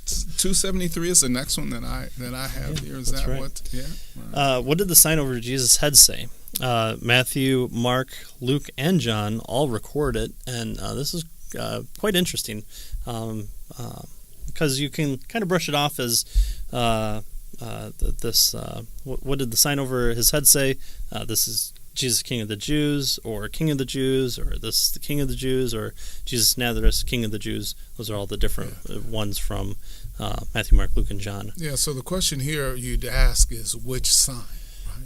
273 is the next one that I have here. Is that right? What? Yeah. Right. What did the sign over Jesus' head say? Matthew, Mark, Luke, and John all record it, and this is quite interesting because you can kind of brush it off as what did the sign over his head say? This is Jesus, King of the Jews, or King of the Jews, or this is the King of the Jews, or Jesus Nazareth, King of the Jews. Those are all the different ones from Matthew, Mark, Luke, and John. Yeah, so the question here you'd ask is which sign, right?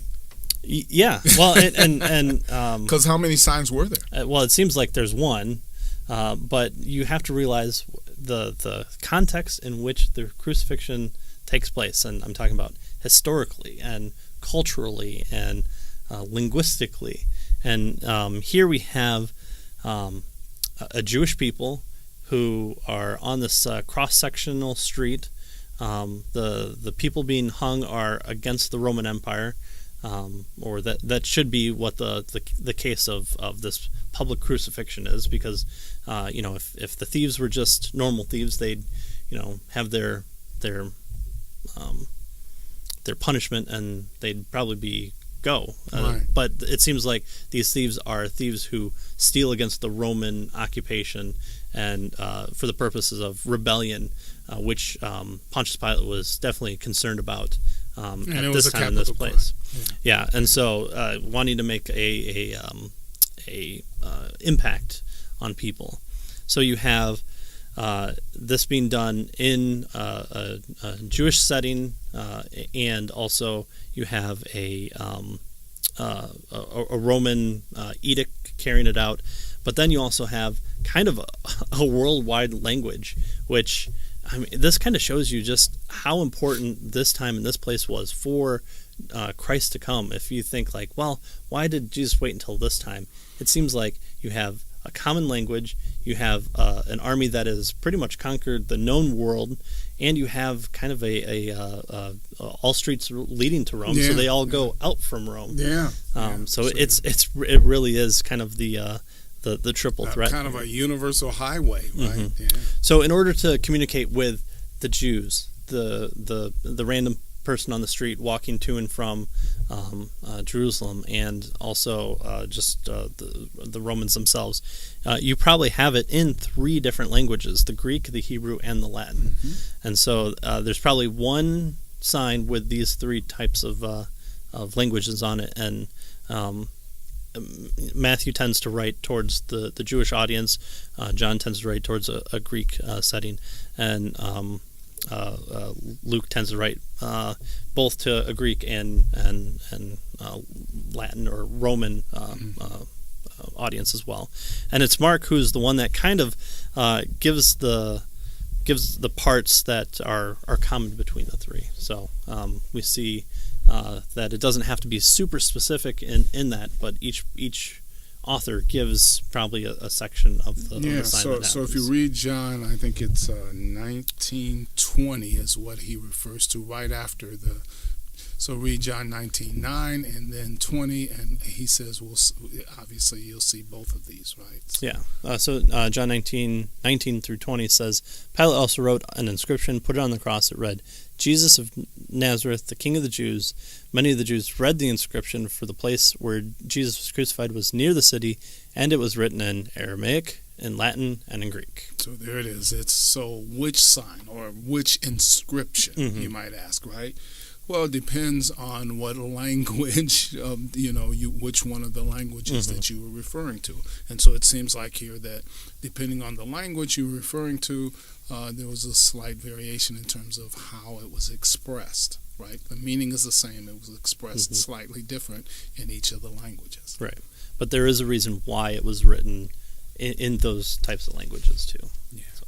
Yeah, well, and because how many signs were there? Well, it seems like there's one, but you have to realize the context in which the crucifixion takes place, and I'm talking about historically and culturally and linguistically. And here we have a Jewish people who are on this cross-sectional street. The people being hung are against the Roman Empire, or that should be what the case of this public crucifixion is, because if the thieves were just normal thieves, they'd have their punishment and they'd probably go. Right. But it seems like these thieves are thieves who steal against the Roman occupation and for the purposes of rebellion, which Pontius Pilate was definitely concerned about at this time in this place. Yeah, and so wanting to make a impact on people. So you have this being done in a Jewish setting, and also you have a Roman edict carrying it out. But then you also have kind of a worldwide language, which, I mean, this kind of shows you just how important this time and this place was for Christ to come. If you think like, well, why did Jesus wait until this time? It seems like you have a common language, you have an army that has pretty much conquered the known world, and you have kind of all streets leading to Rome, so they all go out from Rome. Yeah. So it really is kind of the triple threat. Kind of a universal highway, right? Mm-hmm. Yeah. So in order to communicate with the Jews, the random person on the street walking to and from Jerusalem, and also just the Romans themselves, you probably have it in 3 different languages: the Greek, the Hebrew, and the Latin. Mm-hmm. And so there's probably one sign with these 3 types of languages on it, and Matthew tends to write towards the Jewish audience. John tends to write towards a Greek setting, and Luke tends to write both to a Greek and Latin or Roman audience as well. And it's Mark who's the one that kind of gives the parts that are common between the 3. So we see that it doesn't have to be super specific in that, but each author gives probably a section of the sign. So if you read John, I think it's 19:20 is what he refers to right after the. So read John 19:9 and then 20, and he says, obviously you'll see both of these, right? Yeah. So John 19 through 20 says, Pilate also wrote an inscription, put it on the cross. It read, Jesus of Nazareth, the King of the Jews. Many of the Jews read the inscription, for the place where Jesus was crucified was near the city, and it was written in Aramaic, in Latin, and in Greek. So there it is. So which sign or which inscription, you might ask, right? Well, it depends on what language, which one of the languages that you were referring to. And so it seems like here that depending on the language you were referring to, there was a slight variation in terms of how it was expressed, right? The meaning is the same. It was expressed slightly different in each of the languages. Right. But there is a reason why it was written in those types of languages, too. Yeah. So.